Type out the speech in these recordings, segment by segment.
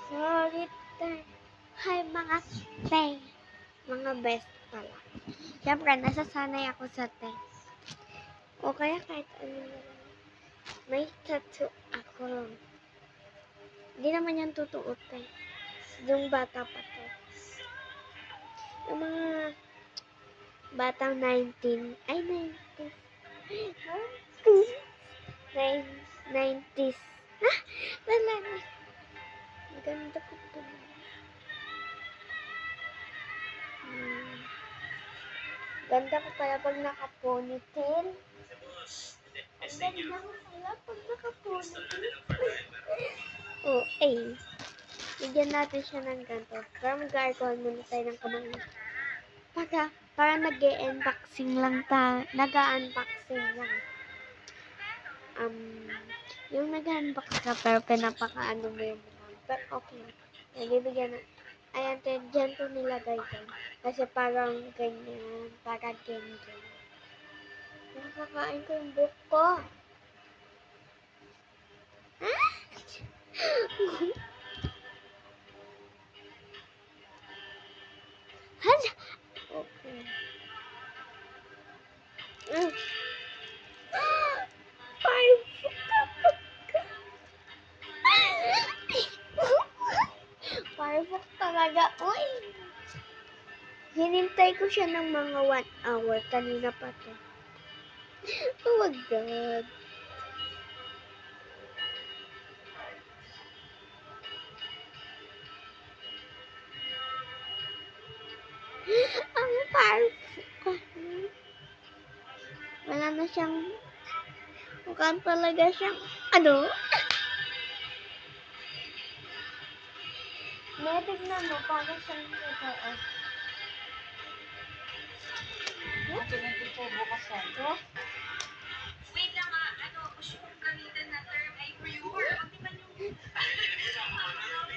Solid time. Hi mga te. Mga best pala. Siyempre, nasasanay ako sa te. O kaya kahit ano na lang. May tattoo ako lang. Hindi naman yan totoo te. Yung bata pa to. Yung mga batang 19. Ay, 90s. 90s. Ah, wala na. Ang ganda ko to. Ganda ko pala pag naka-ponytail. Ang ganda ko pala pag naka-ponytail. Oh, ay. Bigyan natin siya ng ganito. Pero mag-alcohol muna tayo ng kamay. Para nag-unboxing lang ta. Nag-unboxing lang. Yung nag-unbox ka pero pinapakaano mo yung mukha. Pero okay. Nabibigyan na. Ayan, dyan to nilagay ko. Kasi parang ganyan. Parang ganyan. Nakakain ko yung buhok ko. Ah! Hala! Okay. Parfok talaga. Uy! Hinintay ko siya ng mga 1 hour. Kanina pa to. Oh my God. Ang parfok. Wala na siyang mukhang talaga siyang ano? May tignan mo, parang siyang totoo. Bukasan. Oh? Wait lang gusto kong gamitin na term ay pure. Pag di man yung...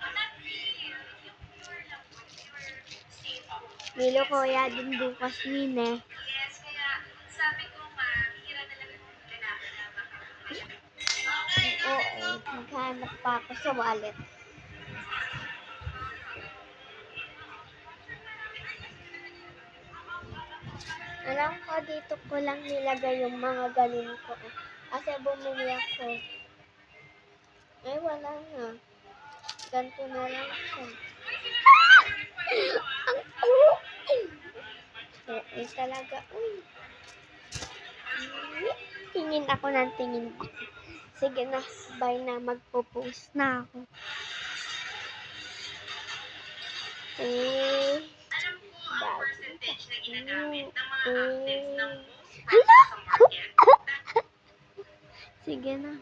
Not real. Yung pure lang po. Pure safe. Nilo ko ya din bukas nine. Yes, kaya sabi ko nga, hira talaga ng lalaki na baka. Oo, maghanap pa ako sa wallet. Alam ko, dito ko lang nilagay yung mga ganun ko. Kasi bumili ako. Ay, wala nga. Ganito na lang siya. Ang okay talaga. Uy. Tingin ako ng tingin. Sige na, bye na. Magpo-post na ako. Alam ko ang percentage na ginagamit ng mga actives ng most Hala! sa market. Sige na.